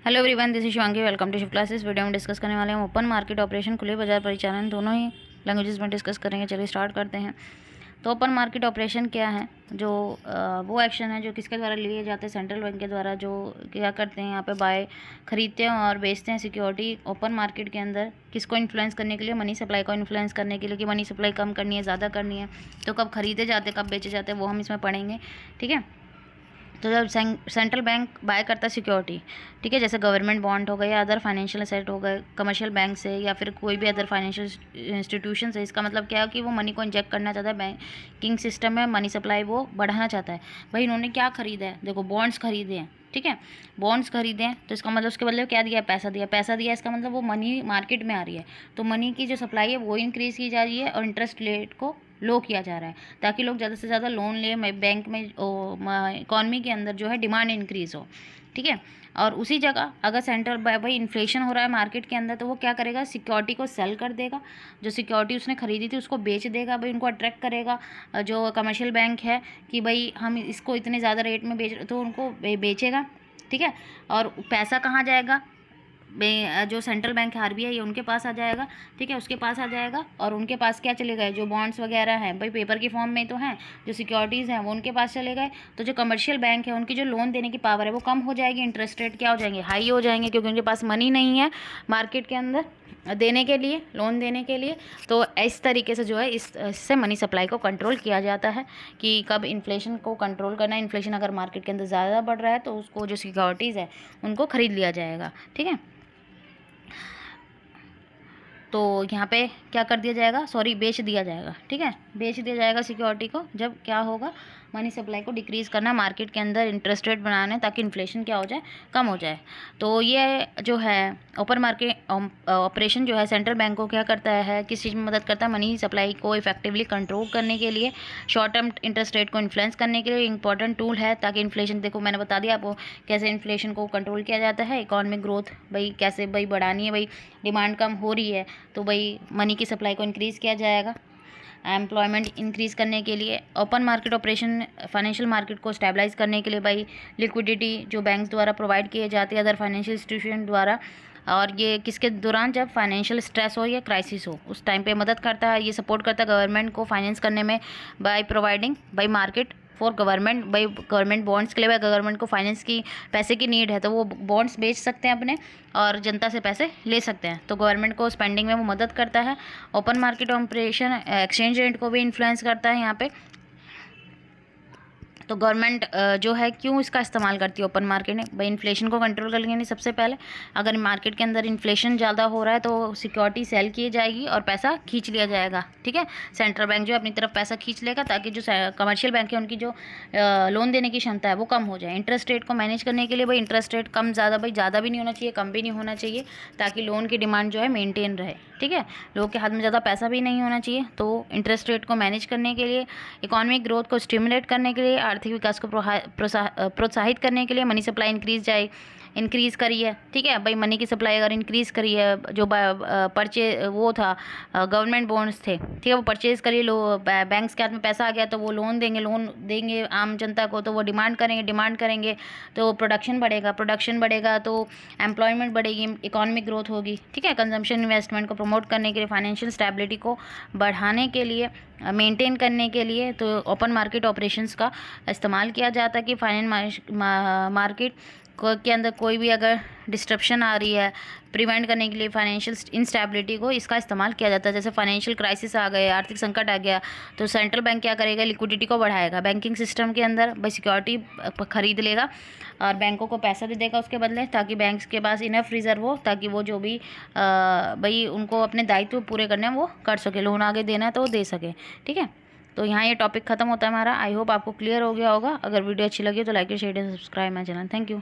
Hello everyone, this is Shivangi. Welcome to Shiv classes. Video में discuss करने वाले हैं ओपन मार्केट ऑपरेशन, खुले बाजार परिचालन, दोनों ही लैंग्वेजेस में डिस्कस करेंगे। चलिए स्टार्ट करते हैं। तो ओपन मार्केट ऑपरेशन क्या है? जो वो एक्शन है जो किसके द्वारा लिए जाते हैं? सेंट्रल बैंक के द्वारा। जो क्या करते हैं यहाँ पे बाय खरीदते हैं और बेचते हैं सिक्योरिटी ओपन मार्केट के अंदर। किसको इन्फ्लुएंस करने के लिए? मनी सप्लाई को इन्फ्लुएंस करने के लिए कि मनी सप्लाई कम करनी है, ज़्यादा करनी है। तो कब खरीदे जाते हैं, कब बेचे जाते हैं, वो हम इसमें पढ़ेंगे। ठीक है। तो जब सेंट्रल बैंक बाय करता है सिक्योरिटी, ठीक है, जैसे गवर्नमेंट बॉन्ड हो गए या अदर फाइनेंशियल एसेट हो गए कमर्शियल बैंक से या फिर कोई भी अदर फाइनेंशियल इंस्टीट्यूशन से, इसका मतलब क्या है कि वो मनी को इंजेक्ट करना चाहता है। बैंकिंग सिस्टम में मनी सप्लाई वो बढ़ाना चाहता है। भाई इन्होंने क्या खरीदा है? देखो, बॉन्ड्स खरीदे हैं। ठीक है, बॉन्ड्स खरीदे हैं तो इसका मतलब उसके बदले क्या दिया है? पैसा दिया। पैसा दिया इसका मतलब वो मनी मार्केट में आ रही है, तो मनी की जो सप्लाई है वो इंक्रीज़ की जा रही है और इंटरेस्ट रेट को लो किया जा रहा है ताकि लोग ज़्यादा से ज़्यादा लोन लें, बैंक में इकॉनमी के अंदर जो है डिमांड इंक्रीज़ हो। ठीक है। और उसी जगह अगर सेंट्रल भाई इन्फ्लेशन हो रहा है मार्केट के अंदर, तो वो क्या करेगा? सिक्योरिटी को सेल कर देगा। जो सिक्योरिटी उसने खरीदी थी उसको बेच देगा। भाई उनको अट्रैक्ट करेगा जो कमर्शियल बैंक है कि भाई हम इसको इतने ज़्यादा रेट में बेच, तो उनको बेचेगा। ठीक है। और पैसा कहाँ जाएगा? जो सेंट्रल बैंक है आरबीआई, उनके पास आ जाएगा। ठीक है, उसके पास आ जाएगा और उनके पास क्या चले गए? जो बॉन्ड्स वगैरह हैं भाई पेपर की फॉर्म में तो हैं, जो सिक्योरिटीज़ हैं वो उनके पास चले गए। तो जो कमर्शियल बैंक है उनकी जो लोन देने की पावर है वो कम हो जाएगी। इंटरेस्ट रेट क्या हो जाएंगे? हाई हो जाएंगे, क्योंकि उनके पास मनी नहीं है मार्केट के अंदर देने के लिए, लोन देने के लिए। तो इस तरीके से जो है इससे मनी सप्लाई को कंट्रोल किया जाता है कि कब इन्फ्लेशन को कंट्रोल करना है। इन्फ्लेशन अगर मार्केट के अंदर ज़्यादा बढ़ रहा है तो उसको जो सिक्योरिटीज़ है उनको खरीद लिया जाएगा। ठीक है। तो यहाँ पे क्या कर दिया जाएगा? सॉरी, बेच दिया जाएगा। ठीक है, बेच दिया जाएगा सिक्योरिटी को। जब क्या होगा? मनी सप्लाई को डिक्रीज़ करना मार्केट के अंदर, इंटरेस्ट रेट बनाना है ताकि इन्फ्लेशन क्या हो जाए? कम हो जाए। तो ये जो है ओपन मार्केट ऑपरेशन जो है सेंट्रल बैंक को क्या करता है, किस चीज़ में मदद करता है? मनी सप्लाई को इफेक्टिवली कंट्रोल करने के लिए, शॉर्ट टर्म इंटरेस्ट रेट को इन्फ्लुएंस करने के लिए इंपॉर्टेंट टूल है ताकि इन्फ्लेशन, देखो मैंने बता दिया आपको कैसे इन्फ्लेशन को कंट्रोल किया जाता है। इकॉनमिक ग्रोथ भाई कैसे भाई बढ़ानी है? भाई डिमांड कम हो रही है तो भाई मनी की सप्लाई को इंक्रीज़ किया जाएगा। एम्प्लॉयमेंट इंक्रीज़ करने के लिए open market operation financial market को स्टेबलाइज करने के लिए भाई लिक्विडिटी जो बैंक्स द्वारा प्रोवाइड किए जाते हैं अदर फाइनेंशियल इंस्टीट्यूशन द्वारा, और ये किसके दौरान? जब फाइनेंशियल स्ट्रेस हो या क्राइसिस हो उस टाइम पे मदद करता है। ये सपोर्ट करता है गवर्नमेंट को फाइनेंस करने में by providing bye market for government, भाई गवर्नमेंट बॉन्ड्स के लिए गवर्नमेंट को फाइनेंस की पैसे की नीड है तो वो बॉन्ड्स बेच सकते हैं अपने और जनता से पैसे ले सकते हैं। तो गवर्नमेंट को स्पेंडिंग में वो मदद करता है। Open market operation exchange rate को भी इन्फ्लुएंस करता है यहाँ पे। तो गवर्नमेंट जो है क्यों इसका इस्तेमाल करती है ओपन मार्केट में? भाई इन्फ्लेशन को कंट्रोल कर लेंगे। सबसे पहले अगर मार्केट के अंदर इन्फ्लेशन ज़्यादा हो रहा है तो सिक्योरिटी सेल की जाएगी और पैसा खींच लिया जाएगा। ठीक है, सेंट्रल बैंक जो है अपनी तरफ पैसा खींच लेगा ताकि जो कमर्शियल बैंक है उनकी जो लोन देने की क्षमता है वो कम हो जाए। इंटरेस्ट रेट को मैनेज करने के लिए भाई इंटरेस्ट रेट कम ज़्यादा, भाई ज़्यादा भी नहीं होना चाहिए, कम भी नहीं होना चाहिए, ताकि लोन की डिमांड जो है मेनटेन रहे। ठीक है, लोगों के हाथ में ज़्यादा पैसा भी नहीं होना चाहिए। तो इंटरेस्ट रेट को मैनेज करने के लिए, इकोनॉमिक ग्रोथ को स्टिमुलेट करने के लिए, आर्थिक विकास को प्रोत्साहित करने के लिए मनी सप्लाई इंक्रीज़ करी है। ठीक है भाई, मनी की सप्लाई अगर इंक्रीज़ करी है, जो परचे वो था गवर्नमेंट बॉन्ड्स थे, ठीक है, वो परचेज़ करिए, बैंक्स के हाथ में पैसा आ गया तो वो लोन देंगे आम जनता को, तो वो डिमांड करेंगे तो प्रोडक्शन बढ़ेगा तो एम्प्लॉयमेंट बढ़ेगी, इकोनॉमिक ग्रोथ होगी। ठीक है, कंजम्पशन इन्वेस्टमेंट को प्रमोट करने के लिए, फाइनेंशियल स्टेबिलिटी को बढ़ाने के लिए, मेंटेन करने के लिए तो ओपन मार्केट ऑपरेशंस का इस्तेमाल किया जाता है कि फाइनेंस मार्केट के अंदर कोई भी अगर डिस्ट्रप्शन आ रही है प्रिवेंट करने के लिए, फाइनेंशियल इंस्टेबिलिटी को इसका इस्तेमाल किया जाता है। जैसे फाइनेंशियल क्राइसिस आ गए, आर्थिक संकट आ गया, तो सेंट्रल बैंक क्या करेगा? लिक्विडिटी को बढ़ाएगा बैंकिंग सिस्टम के अंदर, भाई सिक्योरिटी खरीद लेगा और बैंकों को पैसा दे देगा उसके बदले, ताकि बैंक्स के पास इनफ रिजर्व हो ताकि वो जो भी भाई उनको अपने दायित्व पूरे करने हैं वो कर सके, लोन आगे देना है तो वो दे सके। ठीक है, तो यहाँ ये टॉपिक खत्म होता है हमारा। आई होप आपको क्लियर हो गया होगा। अगर वीडियो अच्छी लगी तो like share and subscribe my channel. Thank you.